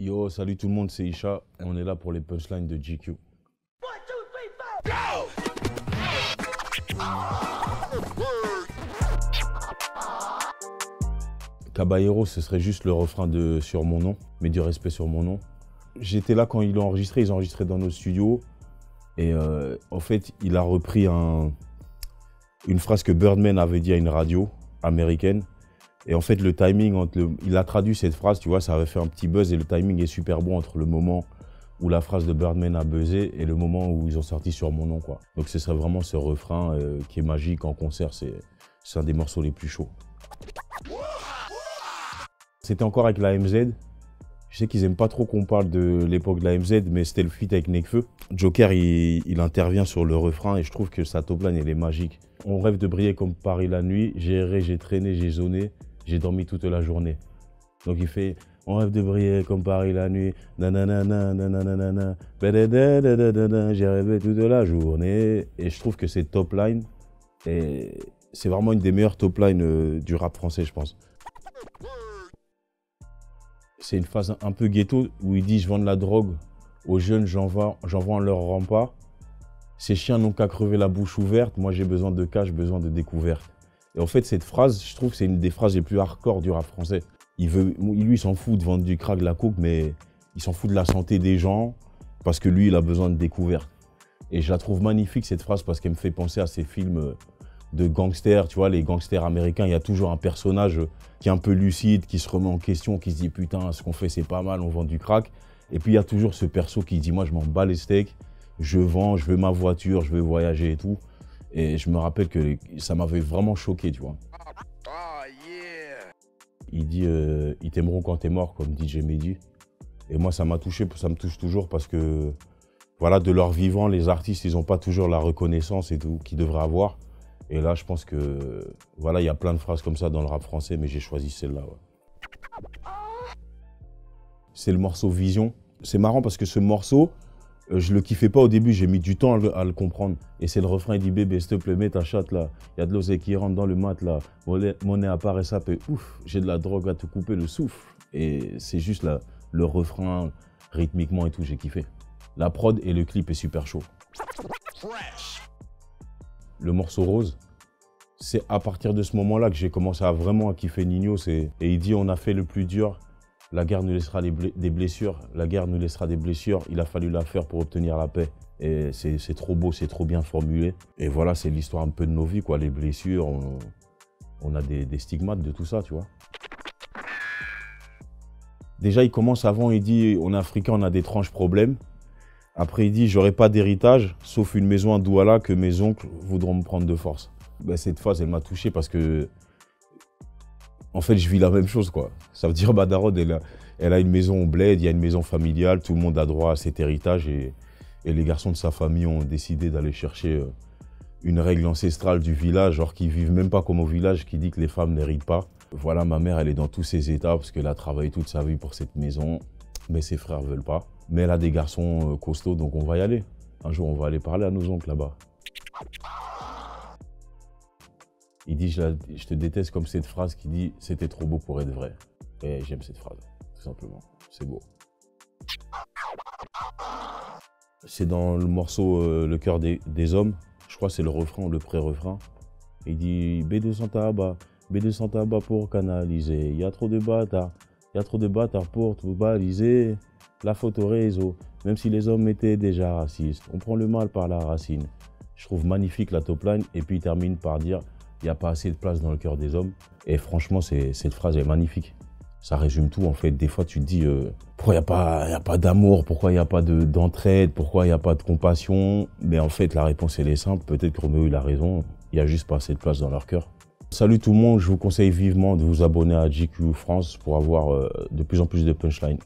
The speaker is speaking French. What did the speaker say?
Yo, salut tout le monde, c'est Isha et on est là pour les punchlines de GQ. Caballero, ce serait juste le refrain de Sur mon nom, mais du respect sur mon nom. J'étais là quand ils l'ont enregistré, ils ont enregistré dans notre studio. Et en fait, il a repris une phrase que Birdman avait dit à une radio américaine. Et en fait, le timing, il a traduit cette phrase, tu vois, ça avait fait un petit buzz et le timing est super bon entre le moment où la phrase de Birdman a buzzé et le moment où ils ont sorti Sur mon nom, quoi. Donc ce serait vraiment ce refrain qui est magique en concert, c'est un des morceaux les plus chauds. C'était encore avec la MZ. Je sais qu'ils aiment pas trop qu'on parle de l'époque de la MZ, mais c'était le feat avec Nekfeu. Joker, il intervient sur le refrain et je trouve que sa top line, elle est magique. On rêve de briller comme Paris la nuit. J'ai erré, j'ai traîné, j'ai zoné, j'ai dormi toute la journée. Donc il fait « On rêve de briller comme Paris la nuit. Nanana, nanana, j'ai rêvé toute la journée. » Et je trouve que cette top line, c'est vraiment une des meilleures top lines du rap français, je pense. C'est une phase un peu ghetto où il dit « Je vends de la drogue aux jeunes, j'envoie leur rempart. Ces chiens n'ont qu'à crever la bouche ouverte. Moi, j'ai besoin de cash, besoin de découverte. » Et en fait, cette phrase, je trouve que c'est une des phrases les plus hardcore du rap français. Lui, il s'en fout de vendre du crack, de la coke, mais il s'en fout de la santé des gens parce que lui, il a besoin de découverte. Et je la trouve magnifique, cette phrase, parce qu'elle me fait penser à ces films de gangsters, tu vois, les gangsters américains. Il y a toujours un personnage qui est un peu lucide, qui se remet en question, qui se dit « Putain, ce qu'on fait, c'est pas mal, on vend du crack. » Et puis, il y a toujours ce perso qui dit « Moi, je m'en bats les steaks, je vends, je veux ma voiture, je veux voyager et tout. » Et je me rappelle que ça m'avait vraiment choqué, tu vois. Il dit ils t'aimeront quand t'es mort, comme DJ Mehdi. Et moi, ça m'a touché, ça me touche toujours parce que, voilà, de leur vivant, les artistes, ils n'ont pas toujours la reconnaissance et tout qu'ils devraient avoir. Et là, je pense que, voilà, il y a plein de phrases comme ça dans le rap français, mais j'ai choisi celle-là. Ouais. C'est le morceau Vision. C'est marrant parce que ce morceau, je le kiffais pas au début, j'ai mis du temps à le comprendre. Et c'est le refrain, il dit « Bébé, s'il te plaît, mets ta chatte là. Il y a de l'oseille qui rentre dans le mat là. Monnaie à part et ça peut, ouf, j'ai de la drogue à te couper le souffle. » Et c'est juste là, le refrain, rythmiquement et tout, j'ai kiffé. La prod et le clip est super chaud. Le morceau Rose, c'est à partir de ce moment-là que j'ai commencé à vraiment kiffer Nino. Et il dit « On a fait le plus dur. La guerre nous laissera des blessures, la guerre nous laissera des blessures, il a fallu la faire pour obtenir la paix. » Et c'est trop beau, c'est trop bien formulé. Et voilà, c'est l'histoire un peu de nos vies, quoi. Les blessures, on a des stigmates de tout ça, tu vois. Déjà, il commence avant, il dit « On est africain, on a d'étranges problèmes. » Après, il dit « J'aurai pas d'héritage, sauf une maison à Douala que mes oncles voudront me prendre de force. » Ben, cette phrase, elle m'a touché parce que en fait, je vis la même chose, quoi. Ça veut dire, Daronne, elle a une maison au bled, il y a une maison familiale, tout le monde a droit à cet héritage et les garçons de sa famille ont décidé d'aller chercher une règle ancestrale du village, genre qui vivent même pas comme au village, qui dit que les femmes n'héritent pas. Voilà, ma mère, elle est dans tous ses états parce qu'elle a travaillé toute sa vie pour cette maison, mais ses frères veulent pas. Mais elle a des garçons costauds, donc on va y aller. Un jour, on va aller parler à nos oncles là-bas. Il dit « Je te déteste » comme cette phrase qui dit « C'était trop beau pour être vrai ». Et j'aime cette phrase, tout simplement. C'est beau. C'est dans le morceau Le cœur des hommes. Je crois que c'est le refrain ou le pré-refrain. Il dit « B200 tabac pour canaliser. Il y a trop de bâtards. Il y a trop de bâtards pour tout baliser. La photo réseau. Même si les hommes étaient déjà racistes. On prend le mal par la racine. » Je trouve magnifique la top line. Et puis il termine par dire « Il n'y a pas assez de place dans le cœur des hommes. » Et franchement, cette phrase est magnifique. Ça résume tout, en fait. Des fois, tu te dis, pourquoi il n'y a pas d'amour? Pourquoi il n'y a pas d'entraide? Pourquoi il n'y a pas de compassion? Mais en fait, la réponse, elle est simple. Peut-être que Roméo, il a raison. Il n'y a juste pas assez de place dans leur cœur. Salut tout le monde. Je vous conseille vivement de vous abonner à GQ France pour avoir de plus en plus de punchlines.